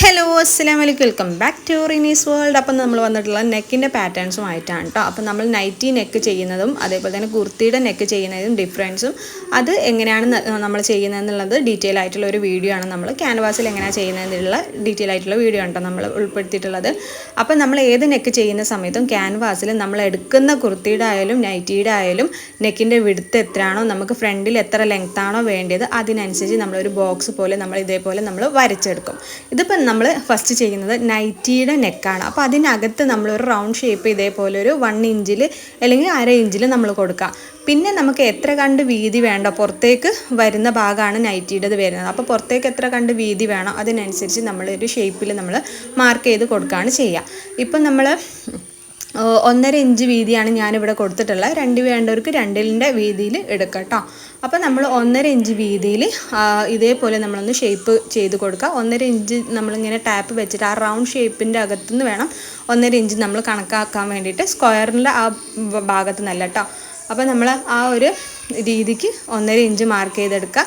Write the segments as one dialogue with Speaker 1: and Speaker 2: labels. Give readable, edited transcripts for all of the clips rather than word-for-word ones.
Speaker 1: Hello അസ്സലാമലൈക്കും welcome back to Rinees world. അപ്പം നമ്മൾ വന്നിട്ടുള്ള നെക്കിൻ്റെ പാറ്റേൺസും ആയിട്ടാണ് കേട്ടോ. അപ്പം നമ്മൾ നൈറ്റി നെക്ക് ചെയ്യുന്നതും അതേപോലെ തന്നെ കുർത്തിയുടെ നെക്ക് ചെയ്യുന്നതും ഡിഫറൻസും അത് എങ്ങനെയാണ് നമ്മൾ ചെയ്യുന്നതെന്നുള്ളത് ഡീറ്റെയിൽ ആയിട്ടുള്ള ഒരു വീഡിയോ ആണ്. നമ്മൾ ക്യാൻവാസിൽ എങ്ങനെയാണ് ചെയ്യുന്നതെന്നുള്ള ഡീറ്റെയിൽ ആയിട്ടുള്ള വീഡിയോ ആണ് കേട്ടോ നമ്മൾ ഉൾപ്പെടുത്തിയിട്ടുള്ളത്. അപ്പം നമ്മൾ ഏത് നെക്ക് ചെയ്യുന്ന സമയത്തും ക്യാൻവാസിൽ നമ്മൾ എടുക്കുന്ന കുർത്തിയുടെ ആയാലും നൈറ്റിയുടെ ആയാലും നെക്കിൻ്റെ വിഡ്ത്ത് എത്രയാണോ, നമുക്ക് ഫ്രണ്ടിൽ എത്ര ലെങ്ത് ആണോ വേണ്ടത് അതിനനുസരിച്ച് നമ്മളൊരു ബോക്സ് പോലെ നമ്മൾ ഇതേപോലെ നമ്മൾ വരച്ചെടുക്കും. ഇതിപ്പോൾ നമ്മൾ ഫസ്റ്റ് ചെയ്യുന്നത് നൈറ്റിയുടെ നെക്കാണ്. അപ്പോൾ അതിനകത്ത് നമ്മളൊരു റൗണ്ട് ഷേപ്പ് ഇതേപോലെ ഒരു 1 ഇഞ്ചിൽ അല്ലെങ്കിൽ 1/2 ഇഞ്ചിൽ നമ്മൾ കൊടുക്കുക. പിന്നെ നമുക്ക് എത്ര കണ്ട് വീതി വേണ്ട, പുറത്തേക്ക് വരുന്ന ഭാഗമാണ് നൈറ്റിയുടേത് വരുന്നത്. അപ്പോൾ പുറത്തേക്ക് എത്ര കണ്ട് വീതി വേണം അതിനനുസരിച്ച് നമ്മളൊരു ഷേപ്പിൽ നമ്മൾ മാർക്ക് ചെയ്ത് കൊടുക്കുകയാണ് ചെയ്യുക. ഇപ്പം നമ്മൾ 1.5 ഇഞ്ച് വീതിയാണ് ഞാനിവിടെ കൊടുത്തിട്ടുള്ളത്. 2 വേണ്ടവർക്ക് 2ൻ്റെ വീതിയിൽ എടുക്കാം കേട്ടോ. അപ്പോൾ നമ്മൾ 1.5 ഇഞ്ച് വീതിയിൽ ഇതേപോലെ നമ്മളൊന്ന് ഷേപ്പ് ചെയ്ത് കൊടുക്കുക. 1.5 ഇഞ്ച് നമ്മളിങ്ങനെ ടാപ്പ് വെച്ചിട്ട് ആ റൗണ്ട് ഷേപ്പിൻ്റെ അകത്തുനിന്ന് വേണം 1.5 ഇഞ്ച് നമ്മൾ കണക്കാക്കാൻ വേണ്ടിയിട്ട്, സ്ക്വയറിൻ്റെ ആ ഭാഗത്ത് നിന്നല്ല കേട്ടോ. അപ്പോൾ നമ്മൾ ആ ഒരു രീതിക്ക് 1.5 ഇഞ്ച് മാർക്ക് ചെയ്തെടുക്കുക.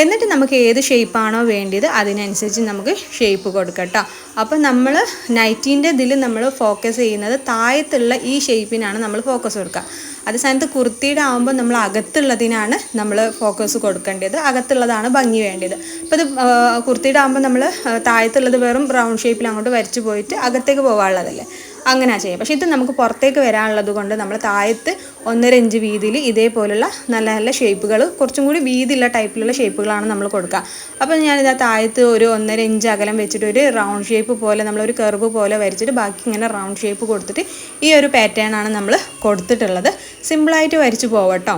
Speaker 1: എന്നിട്ട് നമുക്ക് ഏത് ഷേപ്പാണോ വേണ്ടത് അതിനനുസരിച്ച് നമുക്ക് ഷേപ്പ് കൊടുക്കാം കേട്ടോ. അപ്പോൾ നമ്മൾ നൈറ്റീൻ്റെ ഇതിൽ നമ്മൾ ഫോക്കസ് ചെയ്യുന്നത് താഴത്തുള്ള ഈ ഷേപ്പിനാണ് നമ്മൾ ഫോക്കസ് കൊടുക്കുക. അതേ സ്ഥാനത്ത് കുർത്തിയുടെ ആകുമ്പോൾ നമ്മൾ അകത്തുള്ളതിനാണ് നമ്മൾ ഫോക്കസ് കൊടുക്കേണ്ടത്, അകത്തുള്ളതാണ് ഭംഗി വേണ്ടത്. അപ്പോൾ ഇത് കുർത്തിയുടെ ആകുമ്പോൾ നമ്മൾ താഴത്തുള്ളത് വെറും റൗണ്ട് ഷേപ്പിൽ അങ്ങോട്ട് വരച്ച് പോയിട്ട് അകത്തേക്ക് പോകാനുള്ളതല്ലേ, അങ്ങനെയാണ് ചെയ്യുക. പക്ഷേ ഇത് നമുക്ക് പുറത്തേക്ക് വരാനുള്ളത് കൊണ്ട് നമ്മൾ താഴത്ത് 1.5 ഇഞ്ച് വീതിയിൽ ഇതേപോലുള്ള നല്ല നല്ല ഷേപ്പുകൾ, കുറച്ചും കൂടി വീതിയുള്ള ടൈപ്പിലുള്ള ഷേപ്പുകളാണ് നമ്മൾ കൊടുക്കുക. അപ്പോൾ ഞാനിതാ താഴത്ത് ഒരു 1.5 ഇഞ്ച് അകലം വെച്ചിട്ട് ഒരു റൗണ്ട് ഷേപ്പ് പോലെ നമ്മളൊരു കർവ് പോലെ വരച്ചിട്ട് ബാക്കി ഇങ്ങനെ റൗണ്ട് ഷേപ്പ് കൊടുത്തിട്ട് ഈ ഒരു പാറ്റേൺ ആണ് നമ്മൾ കൊടുത്തിട്ടുള്ളത്. സിമ്പിളായിട്ട് വരച്ച് പോവട്ടോ.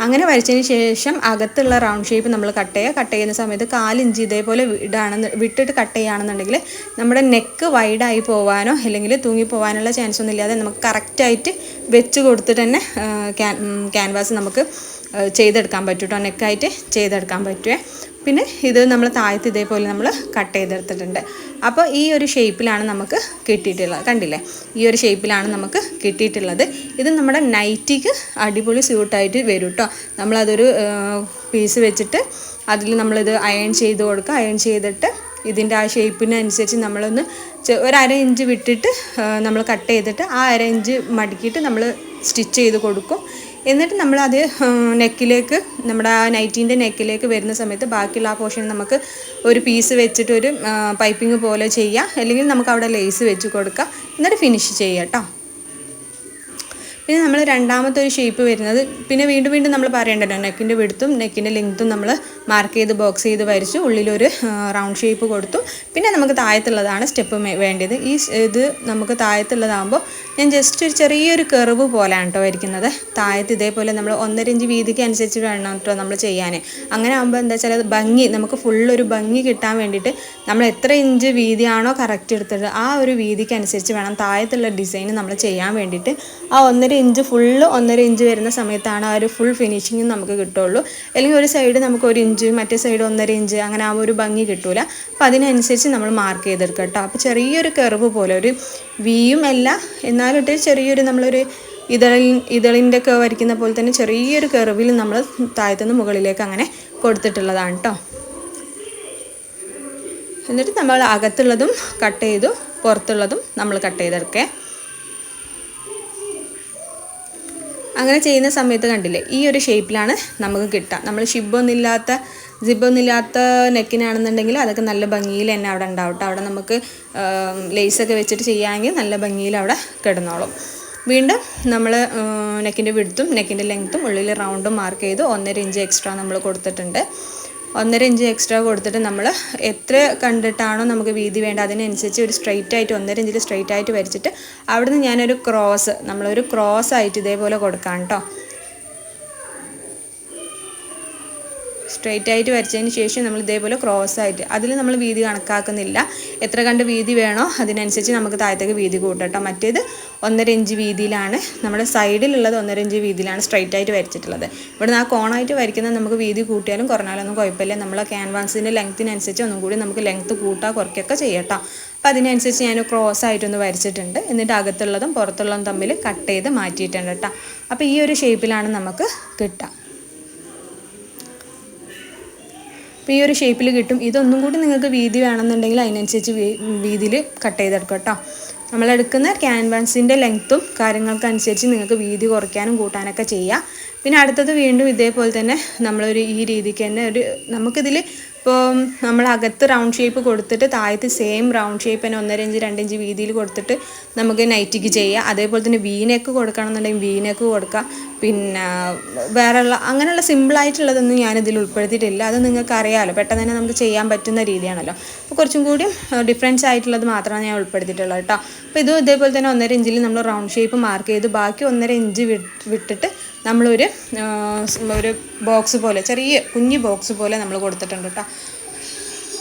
Speaker 1: അങ്ങനെ വരച്ചതിന് ശേഷം അകത്തുള്ള റൗണ്ട് ഷേപ്പ് നമ്മൾ കട്ട് ചെയ്യുന്ന സമയത്ത് 4 ഇഞ്ച് ഇതേപോലെ വിട്ടിട്ട് കട്ട് ചെയ്യുകയാണെന്നുണ്ടെങ്കിൽ നമ്മുടെ നെക്ക് വൈഡായി പോകാനോ അല്ലെങ്കിൽ തൂങ്ങിപ്പോകാനുള്ള ചാൻസ് ഒന്നും ഇല്ലാതെ നമുക്ക് കറക്റ്റായിട്ട് വെച്ച് കൊടുത്തിട്ട് തന്നെ ക്യാൻവാസ് നമുക്ക് ചെയ്തെടുക്കാൻ പറ്റും കേട്ടോ. നെക്കായിട്ട് ചെയ്തെടുക്കാൻ പറ്റുമേ. പിന്നെ ഇത് നമ്മൾ താഴത്ത് ഇതേപോലെ നമ്മൾ കട്ട് ചെയ്തെടുത്തിട്ടുണ്ട്. അപ്പോൾ ഈ ഒരു ഷേപ്പിലാണ് നമുക്ക് കിട്ടിയിട്ടുള്ളത്, കണ്ടില്ലേ? ഈ ഒരു ഷേപ്പിലാണ് നമുക്ക് കിട്ടിയിട്ടുള്ളത്. ഇത് നമ്മുടെ നൈറ്റിക്ക് അടിപൊളി സ്യൂട്ടായിട്ട് വരും കേട്ടോ. നമ്മളതൊരു പീസ് വെച്ചിട്ട് അതിൽ നമ്മളിത് അയൺ ചെയ്ത് കൊടുക്കുക. അയൺ ചെയ്തിട്ട് ഇതിൻ്റെ ആ ഷേപ്പിനനുസരിച്ച് നമ്മളൊന്ന് ഒരു 1/2 ഇഞ്ച് വിട്ടിട്ട് നമ്മൾ കട്ട് ചെയ്തിട്ട് ആ 1/2 ഇഞ്ച് മടക്കിയിട്ട് നമ്മൾ സ്റ്റിച്ച് ചെയ്ത് കൊടുക്കും. എന്നിട്ട് നമ്മളത് നെക്കിലേക്ക്, നമ്മുടെ ആ നൈറ്റീൻ്റെ നെക്കിലേക്ക് വരുന്ന സമയത്ത് ബാക്കിയുള്ള ആ പോർഷൻ നമുക്ക് ഒരു പീസ് വെച്ചിട്ട് ഒരു പൈപ്പിംഗ് പോലെ ചെയ്യാം, അല്ലെങ്കിൽ നമുക്ക് അവിടെ ലേസ് വെച്ച് കൊടുക്കാം. എന്നിട്ട് ഫിനിഷ് ചെയ്യാം കേട്ടോ. പിന്നെ നമ്മൾ രണ്ടാമത്തെ ഒരു ഷേപ്പ് വരുന്നത്, പിന്നെ വീണ്ടും നമ്മൾ പറയേണ്ടല്ലോ, നെക്കിൻ്റെ വിഡ്ത്തും നെക്കിൻ്റെ ലെങ്ത്തും നമ്മൾ മാർക്ക് ചെയ്ത് ബോക്സ് ചെയ്ത് വരച്ചു, ഉള്ളിലൊരു റൗണ്ട് ഷേപ്പ് കൊടുത്തു. പിന്നെ നമുക്ക് താഴത്തുള്ളതാണ് സ്റ്റെപ്പ് വേണ്ടത്. ഇത് നമുക്ക് താഴത്തുള്ളതാകുമ്പോൾ ഞാൻ ജസ്റ്റ് ഒരു ചെറിയൊരു കർവ് പോലെയാണ് കേട്ടോ വരയ്ക്കുന്നത്. താഴത്ത് ഇതേപോലെ നമ്മൾ 1.5 ഇഞ്ച് വീതിക്ക് അനുസരിച്ച് വേണം കേട്ടോ നമ്മൾ ചെയ്യാൻ. അങ്ങനെ ആകുമ്പോൾ എന്താ വെച്ചാൽ ഭംഗി, നമുക്ക് ഫുള്ളൊരു ഭംഗി കിട്ടാൻ വേണ്ടിയിട്ട് നമ്മൾ എത്ര ഇഞ്ച് വീതിയാണോ കറക്റ്റ് എടുത്തത് ആ ഒരു വീതിക്ക് അനുസരിച്ച് വേണം താഴത്തുള്ള ഡിസൈൻ നമ്മൾ ചെയ്യാൻ വേണ്ടിയിട്ട്. ആ 1.5 ഇഞ്ച് ഫുള്ള് 1.5 ഇഞ്ച് വരുന്ന സമയത്താണ് ആ ഒരു ഫുൾ ഫിനിഷിങ് നമുക്ക് കിട്ടുള്ളൂ. അല്ലെങ്കിൽ ഒരു സൈഡ് നമുക്ക് 1 ഇഞ്ച് മറ്റേ സൈഡ് 1.5 ഇഞ്ച് അങ്ങനെ ആ ഒരു ഭംഗി കിട്ടൂല. അപ്പോൾ അതിനനുസരിച്ച് നമ്മൾ മാർക്ക് ചെയ്തെടുക്കുക കേട്ടോ. അപ്പോൾ ചെറിയൊരു കർവ് പോലെ, ഒരു വിയും അല്ല എന്നാലിട്ട് ചെറിയൊരു നമ്മളൊരു ഇതളിൻ്റെ ഒക്കെ വരയ്ക്കുന്ന പോലെ തന്നെ ചെറിയൊരു കർവിൽ നമ്മൾ താഴത്തുനിന്ന് മുകളിലേക്ക് അങ്ങനെ കൊടുത്തിട്ടുള്ളതാണ് കേട്ടോ. എന്നിട്ട് നമ്മൾ അകത്തുള്ളതും കട്ട് ചെയ്തു, പുറത്തുള്ളതും നമ്മൾ കട്ട് ചെയ്തെടുക്കേ. അങ്ങനെ ചെയ്യുന്ന സമയത്ത് കണ്ടില്ലേ, ഈ ഒരു ഷേപ്പിലാണ് നമുക്ക് കിട്ടുക. നമ്മൾ സിബൊന്നുമില്ലാത്ത നെക്കിനാണെന്നുണ്ടെങ്കിൽ അതൊക്കെ നല്ല ഭംഗിയിൽ തന്നെ അവിടെ ഉണ്ടാവും. അവിടെ നമുക്ക് ലേസൊക്കെ വെച്ചിട്ട് ചെയ്യുകയാണെങ്കിൽ നല്ല ഭംഗിയിൽ അവിടെ കിടന്നോളും. വീണ്ടും നമ്മൾ നെക്കിൻ്റെ വിഡ്ത്തും നെക്കിൻ്റെ ലെങ്ത്തും ഉള്ളിൽ റൗണ്ടും മാർക്ക് ചെയ്ത് 1.5 ഇഞ്ച് എക്സ്ട്രാ നമ്മൾ കൊടുത്തിട്ടുണ്ട്. 1.5 ഇഞ്ച് എക്സ്ട്രാ കൊടുത്തിട്ട് നമ്മൾ എത്ര കണ്ടിട്ടാണോ നമുക്ക് വീതി വേണ്ട അതിനനുസരിച്ച് ഒരു സ്ട്രെയിറ്റ് ആയിട്ട് 1.5 ഇഞ്ചിൽ സ്ട്രെയിറ്റ് ആയിട്ട് വരച്ചിട്ട് അവിടുന്ന് ഞാനൊരു നമ്മളൊരു ക്രോസ് ആയിട്ട് ഇതേപോലെ കൊടുക്കാം കേട്ടോ. സ്ട്രെയിറ്റ് ആയിട്ട് വരച്ചതിന് ശേഷം നമ്മൾ ഇതേപോലെ ക്രോസ് ആയിട്ട്, അതിൽ നമ്മൾ വീതി കണക്കാക്കുന്നില്ല. എത്ര കണ്ട് വീതി വേണോ അതിനനുസരിച്ച് നമുക്ക് താഴത്തേക്ക് വീതി കൂട്ടട്ടോ. മറ്റേത് 1.5 ഇഞ്ച് വീതിയിലാണ്, നമ്മുടെ സൈഡിലുള്ളത് 1.5 ഇഞ്ച് വീതിയിലാണ് സ്ട്രെയിറ്റ് ആയിട്ട് വരച്ചിട്ടുള്ളത്. ഇവിടുന്ന് ആ കോണായിട്ട് വരയ്ക്കുന്നത് നമുക്ക് വീതി കൂട്ടിയാലും കുറഞ്ഞാലൊന്നും കുഴപ്പമില്ല. നമ്മൾ ക്യാൻവാസിൻ്റെ ലെങ്ത്തിനനുസരിച്ച് ഒന്നും കൂടി നമുക്ക് ലെങ്ത്ത് കൂട്ടുക കുറയ്ക്കൊക്കെ ചെയ്യട്ടോ. അപ്പോൾ അതിനനുസരിച്ച് ഞാൻ ക്രോസ് ആയിട്ടൊന്ന് വരച്ചിട്ടുണ്ട്. എന്നിട്ട് അകത്തുള്ളതും പുറത്തുള്ളതും തമ്മിൽ കട്ട് ചെയ്ത് മാറ്റിയിട്ടുണ്ട് കേട്ടോ. അപ്പോൾ ഈ ഒരു ഷേപ്പിലാണ് നമുക്ക് കിട്ടുക. അപ്പോൾ ഈ ഒരു ഷേപ്പിൽ കിട്ടും. ഇതൊന്നും കൂടി നിങ്ങൾക്ക് വീതി വേണമെന്നുണ്ടെങ്കിൽ അതിനനുസരിച്ച് വീതിയിൽ കട്ട് ചെയ്തെടുക്കാം കേട്ടോ. നമ്മളെടുക്കുന്ന ക്യാൻവാസിൻ്റെ ലെങ്ത്തും കാര്യങ്ങൾക്കനുസരിച്ച് നിങ്ങൾക്ക് വീതി കുറയ്ക്കാനും കൂട്ടാനൊക്കെ ചെയ്യാം. പിന്നെ അടുത്തത് വീണ്ടും ഇതേപോലെ തന്നെ നമ്മളൊരു ഈ രീതിക്ക് തന്നെ നമുക്കിതിൽ ഇപ്പോൾ നമ്മൾ അകത്ത് റൗണ്ട് ഷേപ്പ് കൊടുത്തിട്ട് താഴത്ത് സെയിം റൗണ്ട് ഷേപ്പ് തന്നെ 1.5 ഇഞ്ച് 2 ഇഞ്ച് വീതിയിൽ കൊടുത്തിട്ട് നമുക്ക് നൈറ്റിക്ക് ചെയ്യാം. അതേപോലെ തന്നെ വീനെക്ക് കൊടുക്കണമെന്നുണ്ടെങ്കിൽ വീനെക്ക് കൊടുക്കാം. പിന്നെ അങ്ങനെയുള്ള സിമ്പിളായിട്ടുള്ളതൊന്നും ഞാനിതിൽ ഉൾപ്പെടുത്തിയിട്ടില്ല. അത് നിങ്ങൾക്ക് അറിയാമല്ലോ, പെട്ടെന്ന് തന്നെ നമുക്ക് ചെയ്യാൻ പറ്റുന്ന രീതിയാണല്ലോ. അപ്പോൾ കുറച്ചും കൂടി ഡിഫറൻസ് ആയിട്ടുള്ളത് മാത്രമാണ് ഞാൻ ഉൾപ്പെടുത്തിയിട്ടുള്ളത് കേട്ടോ. അപ്പോൾ ഇതും ഇതേപോലെ തന്നെ 1.5 ഇഞ്ചിൽ നമ്മൾ റൗണ്ട് ഷേപ്പ് മാർക്ക് ചെയ്ത് ബാക്കി 1.5 ഇഞ്ച് വിട്ടിട്ട് നമ്മളൊരു ബോക്സ് പോലെ, ചെറിയ കുഞ്ഞ് ബോക്സ് പോലെ നമ്മൾ കൊടുത്തിട്ടുണ്ട് കേട്ടോ.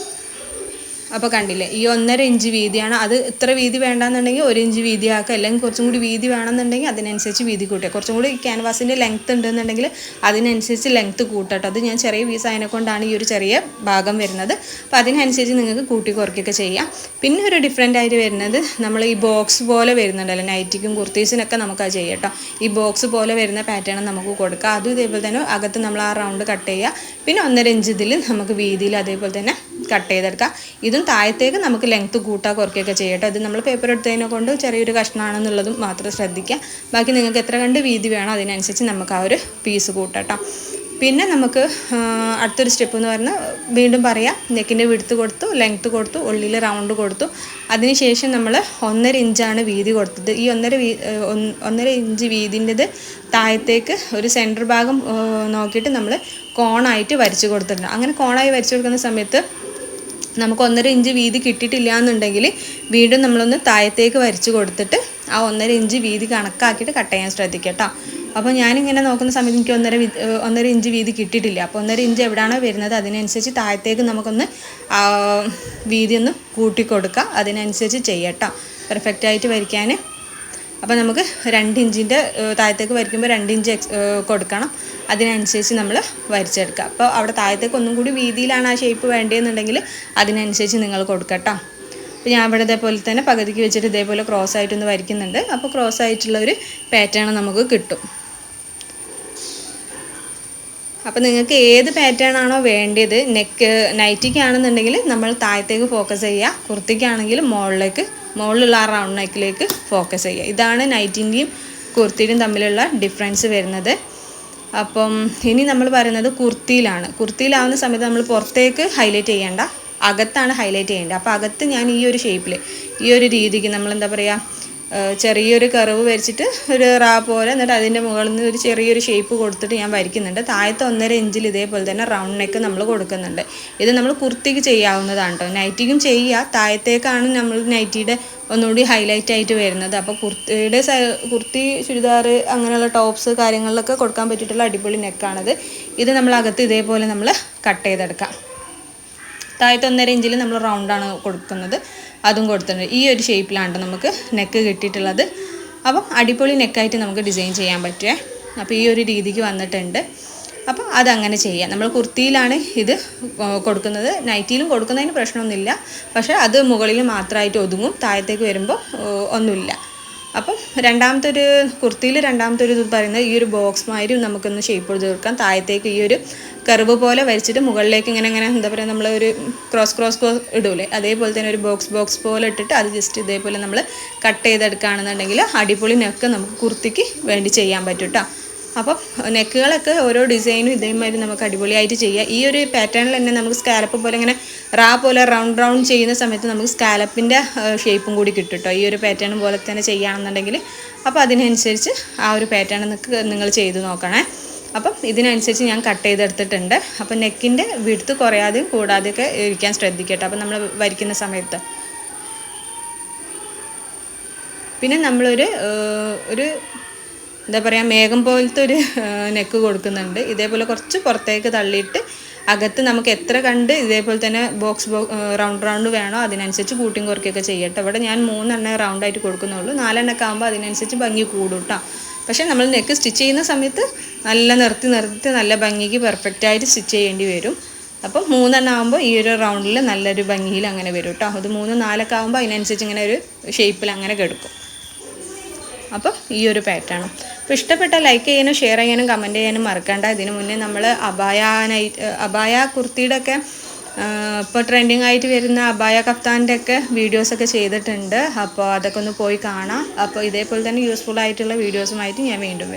Speaker 1: അപ്പോൾ കണ്ടില്ലേ, ഈ 1.5 ഇഞ്ച് വീതിയാണ്. അത് ഇത്ര വീതി വേണ്ടാന്നുണ്ടെങ്കിൽ 1 ഇഞ്ച് വീതി ആക്കുക, അല്ലെങ്കിൽ കുറച്ചും കൂടി വീതി വേണമെന്നുണ്ടെങ്കിൽ അതിനനുസരിച്ച് വീതി കൂട്ടുക. കുറച്ചും കൂടി ക്യാൻവാസിൻ്റെ ലെങ്ത്ത് ഉണ്ടെന്നുണ്ടെങ്കിൽ അതിനനുസരിച്ച് ലെങ്ത്ത് കൂട്ടട്ടോ. അത് ഞാൻ ചെറിയ പീസ് അതിനെക്കൊണ്ടാണ് ഈ ഒരു ചെറിയ ഭാഗം വരുന്നത്. അപ്പോൾ അതിനനുസരിച്ച് നിങ്ങൾക്ക് കൂട്ടി കുറയ്ക്കുകയൊക്കെ ചെയ്യാം. പിന്നെ ഒരു ഡിഫറെൻ്റ് ആയിട്ട് വരുന്നത് നമ്മൾ ഈ ബോക്സ് പോലെ വരുന്നുണ്ടല്ലോ, നൈറ്റിക്കും കുർത്തീസിനൊക്കെ നമുക്കത് ചെയ്യാം കേട്ടോ. ഈ ബോക്സ് പോലെ വരുന്ന പാറ്റേൺ നമുക്ക് കൊടുക്കുക. അതും ഇതേപോലെ തന്നെ അകത്ത് നമ്മൾ ആ റൗണ്ട് കട്ട് ചെയ്യുക. പിന്നെ 1.5 ഇഞ്ച് ഇതിൽ നമുക്ക് വീതിയിൽ അതേപോലെ തന്നെ കട്ട് ചെയ്തെടുക്കാം. ഇതും താഴത്തേക്ക് നമുക്ക് ലെങ്ത്ത് കൂട്ടാ കുറയ്ക്കുകയൊക്കെ ചെയ്യട്ടോ. ഇത് നമ്മൾ പേപ്പർ എടുത്തതിനെ കൊണ്ട് ചെറിയൊരു കഷ്ണമാണെന്നുള്ളതും മാത്രം ശ്രദ്ധിക്കുക. ബാക്കി നിങ്ങൾക്ക് എത്ര കണ്ട് വീതി വേണോ അതിനനുസരിച്ച് നമുക്ക് ആ ഒരു പീസ് കൂട്ടാട്ടോ. പിന്നെ നമുക്ക് അടുത്തൊരു സ്റ്റെപ്പ് എന്ന് പറഞ്ഞാൽ വീണ്ടും പറയാം, നെക്കിൻ്റെ വിഡ്ത്ത് കൊടുത്തു, ലെങ്ത്ത് കൊടുത്തു, ഉള്ളിൽ റൗണ്ട് കൊടുത്തു. അതിനുശേഷം നമ്മൾ 1.5 ഇഞ്ചാണ് വീതി കൊടുത്തത്. ഈ 1.5 ഇഞ്ച് വീതിൻ്റെത് താഴത്തേക്ക് ഒരു സെൻറ്റർ ഭാഗം നോക്കിയിട്ട് നമ്മൾ കോണായിട്ട് വരച്ച് കൊടുത്തിട്ടുണ്ട്. അങ്ങനെ കോണായി വരച്ച് കൊടുക്കുന്ന സമയത്ത് നമുക്ക് 1.5 ഇഞ്ച് വീതി കിട്ടിയിട്ടില്ല എന്നുണ്ടെങ്കിൽ വീണ്ടും നമ്മളൊന്ന് താഴത്തേക്ക് വരച്ച് കൊടുത്തിട്ട് ആ 1.5 ഇഞ്ച് വീതി കണക്കാക്കിയിട്ട് കട്ട് ചെയ്യാൻ ശ്രദ്ധിക്കുക കേട്ടോ. അപ്പോൾ ഞാനിങ്ങനെ നോക്കുന്ന സമയത്ത് എനിക്ക് 1.5 ഇഞ്ച് വീതി കിട്ടിയിട്ടില്ല. അപ്പോൾ 1.5 ഇഞ്ച് എവിടെയാണോ വരുന്നത് അതിനനുസരിച്ച് താഴത്തേക്ക് നമുക്കൊന്ന് വീതി ഒന്ന് കൂട്ടിക്കൊടുക്കുക. അതിനനുസരിച്ച് ചെയ്യട്ടോ പെർഫെക്റ്റായിട്ട് വരയ്ക്കാൻ. അപ്പോൾ നമുക്ക് 2 ഇഞ്ചിൻ്റെ താഴത്തേക്ക് വരയ്ക്കുമ്പോൾ 2 ഇഞ്ച് കൊടുക്കണം. അതിനനുസരിച്ച് നമ്മൾ വരച്ചെടുക്കുക. അപ്പോൾ അവിടെ താഴത്തേക്ക് ഒന്നും കൂടി വീതിയിലാണ് ആ ഷേപ്പ് വേണ്ടതെന്നുണ്ടെങ്കിൽ അതിനനുസരിച്ച് നിങ്ങൾ കൊടുക്കട്ടോ. അപ്പോൾ ഞാൻ ഇവിടെ ഇതേപോലെ തന്നെ പകുതിക്ക് വെച്ചിട്ട് ഇതേപോലെ ക്രോസ് ആയിട്ടൊന്ന് വരയ്ക്കുന്നുണ്ട്. അപ്പോൾ ക്രോസ് ആയിട്ടുള്ള ഒരു പാറ്റേൺ നമുക്ക് കിട്ടും. അപ്പോൾ നിങ്ങൾക്ക് ഏത് പാറ്റേൺ ആണോ വേണ്ടത്, നൈറ്റിക്കാണെന്നുണ്ടെങ്കിൽ നമ്മൾ താഴത്തേക്ക് ഫോക്കസ് ചെയ്യുക, കുർത്തിക്കാണെങ്കിൽ മുകളിലുള്ള ആ റൗണ്ട് നെക്കിലേക്ക് ഫോക്കസ് ചെയ്യുക. ഇതാണ് നൈറ്റിൻ്റെയും കുർത്തിയുടെയും തമ്മിലുള്ള ഡിഫറൻസ് വരുന്നത്. അപ്പം ഇനി നമ്മൾ പറയുന്നത് കുർത്തിയിലാവുന്ന സമയത്ത് നമ്മൾ പുറത്തേക്ക് ഹൈലൈറ്റ് ചെയ്യേണ്ട, അകത്താണ് ഹൈലൈറ്റ് ചെയ്യേണ്ടത്. അപ്പോൾ അകത്ത് ഞാൻ ഈ ഒരു ഷേപ്പിൽ ഈ ഒരു രീതിക്ക് നമ്മളെന്താ പറയുക, ചെറിയൊരു കർവ് വരച്ചിട്ട് ഒരു റാ പോലെ, എന്നിട്ട് അതിൻ്റെ മുകളിൽ നിന്ന് ഒരു ചെറിയൊരു ഷേപ്പ് കൊടുത്തിട്ട് ഞാൻ വരയ്ക്കുന്നുണ്ട്. താഴത്തെ 1.5 ഇഞ്ചിൽ ഇതേപോലെ തന്നെ റൗണ്ട് നെക്ക് നമ്മൾ കൊടുക്കുന്നുണ്ട്. ഇത് നമ്മൾ കുർത്തിക്ക് ചെയ്യാവുന്നതാണ് കേട്ടോ. നൈറ്റിക്കും ചെയ്യുക, താഴത്തേക്കാണ് നമ്മൾ നൈറ്റിയുടെ ഒന്നുകൂടി ഹൈലൈറ്റ് ആയിട്ട് വരുന്നത്. അപ്പോൾ കുർത്തി ചുരിദാർ അങ്ങനെയുള്ള ടോപ്സ് കാര്യങ്ങളിലൊക്കെ കൊടുക്കാൻ പറ്റിയിട്ടുള്ള അടിപൊളി നെക്കാണത്. ഇത് നമ്മൾ അകത്ത് ഇതേപോലെ നമ്മൾ കട്ട് ചെയ്തെടുക്കാം. താഴത്തെ 1.5 ഇഞ്ചിൽ നമ്മൾ റൗണ്ടാണ് കൊടുക്കുന്നത്, അതും കൊടുത്തിട്ടുണ്ട്. ഈ ഒരു ഷേപ്പിലാണ് നമുക്ക് നെക്ക് കിട്ടിയിട്ടുള്ളത്. അപ്പം അടിപൊളി നെക്കായിട്ട് നമുക്ക് ഡിസൈൻ ചെയ്യാൻ പറ്റുമേ. അപ്പോൾ ഈ ഒരു രീതിക്ക് വന്നിട്ടുണ്ട്. അപ്പോൾ അതങ്ങനെ ചെയ്യാം. നമ്മൾ കുർത്തിയിലാണ് ഇത് കൊടുക്കുന്നത്, നൈറ്റിയിലും കൊടുക്കുന്നതിന് പ്രശ്നമൊന്നുമില്ല. പക്ഷേ അത് മുകളിൽ മാത്രമായിട്ട് ഒതുങ്ങും, താഴത്തേക്ക് വരുമ്പോൾ ഒന്നുമില്ല. അപ്പം കുർത്തിയിൽ രണ്ടാമത്തെ ഒരു ഇത് പറയുന്നത് ഈ ഒരു ബോക്സ് മാതിരി നമുക്കൊന്ന് ഷേപ്പ് ചെയ്ത് കൊടുക്കാം. താഴത്തേക്ക് ഈ ഒരു കർവ് പോലെ വരച്ചിട്ട് മുകളിലേക്ക് ഇങ്ങനെ എന്താ പറയുക, നമ്മൾ ഒരു ക്രോസ് ഇടൂലേ, അതേപോലെ തന്നെ ഒരു ബോക്സ് പോലെ ഇട്ടിട്ട് അത് ജസ്റ്റ് ഇതേപോലെ നമ്മൾ കട്ട് ചെയ്തെടുക്കുകയാണെന്നുണ്ടെങ്കിൽ അടിപൊളി നെക്ക് നമുക്ക് കുർത്തിക്ക് വേണ്ടി ചെയ്യാൻ പറ്റും കേട്ടോ. അപ്പം നെക്കുകളൊക്കെ ഓരോ ഡിസൈനും ഇതേമാതിരി നമുക്ക് അടിപൊളിയായിട്ട് ചെയ്യാം. ഈ ഒരു പാറ്റേണിൽ തന്നെ നമുക്ക് സ്കാലപ്പ് പോലെ ഇങ്ങനെ പോലെ റൗണ്ട് ചെയ്യുന്ന സമയത്ത് നമുക്ക് സ്കാലപ്പിൻ്റെ ഷേപ്പും കൂടി കിട്ടും കേട്ടോ. ഈ ഒരു പാറ്റേൺ പോലെ തന്നെ ചെയ്യുകയാണെന്നുണ്ടെങ്കിൽ അപ്പോൾ അതിനനുസരിച്ച് ആ ഒരു പാറ്റേൺ നിങ്ങൾ ചെയ്ത് നോക്കണേ. അപ്പം ഇതിനനുസരിച്ച് ഞാൻ കട്ട് ചെയ്തെടുത്തിട്ടുണ്ട്. അപ്പം നെക്കിൻ്റെ വിഡ്ത്ത് കുറയാതെയും കൂടാതെയൊക്കെ ഇരിക്കാൻ ശ്രദ്ധിക്കട്ടെ അപ്പം നമ്മൾ വരയ്ക്കുന്ന സമയത്ത്. പിന്നെ നമ്മളൊരു എന്താ പറയുക, മേഘം പോലത്തെ ഒരു നെക്ക് കൊടുക്കുന്നുണ്ട്. ഇതേപോലെ കുറച്ച് പുറത്തേക്ക് തള്ളിയിട്ട് അകത്ത് നമുക്ക് എത്ര കണ്ട് ഇതേപോലെ തന്നെ റൗണ്ട് വേണോ അതിനനുസരിച്ച് കൂട്ടിയും കുറയ്ക്കുകയൊക്കെ ചെയ്യട്ടെ. ഇവിടെ ഞാൻ 3 എണ്ണ റൗണ്ടായിട്ട് കൊടുക്കുന്നുള്ളൂ. 4 എണ്ണൊക്കെ ആകുമ്പോൾ അതിനനുസരിച്ച് ഭംഗി കൂടും കേട്ടോ. പക്ഷേ നമ്മൾ നെക്ക് സ്റ്റിച്ച് ചെയ്യുന്ന സമയത്ത് നല്ല നിർത്തി നല്ല ഭംഗിക്ക് പെർഫെക്റ്റായിട്ട് സ്റ്റിച്ച് ചെയ്യേണ്ടി വരും. അപ്പം 3 എണ്ണം ആകുമ്പോൾ ഈ ഒരു റൗണ്ടിൽ നല്ലൊരു ഭംഗിയിൽ അങ്ങനെ വരും കേട്ടോ. അത് 3, 4 ആകുമ്പോൾ അതിനനുസരിച്ച് ഇങ്ങനെ ഒരു ഷേപ്പിൽ അങ്ങനെ കിടക്കും. അപ്പോൾ ഈ ഒരു പാറ്റേണും. അപ്പോൾ ഇഷ്ടപ്പെട്ട ലൈക്ക് ചെയ്യാനും ഷെയർ ചെയ്യാനും കമൻറ്റ് ചെയ്യാനും മറക്കണ്ട. ഇതിന് മുന്നേ നമ്മൾ അബായ കുർത്തിയുടെ ഒക്കെ ഇപ്പോൾ ട്രെൻഡിങ് ആയിട്ട് വരുന്ന അബായ കഫ്താൻ്റെ ഒക്കെ വീഡിയോസൊക്കെ ചെയ്തിട്ടുണ്ട്. അപ്പോൾ അതൊക്കെ ഒന്ന് പോയി കാണാം. അപ്പോൾ ഇതേപോലെ തന്നെ യൂസ്ഫുൾ ആയിട്ടുള്ള വീഡിയോസുമായിട്ട് ഞാൻ വീണ്ടും വരും.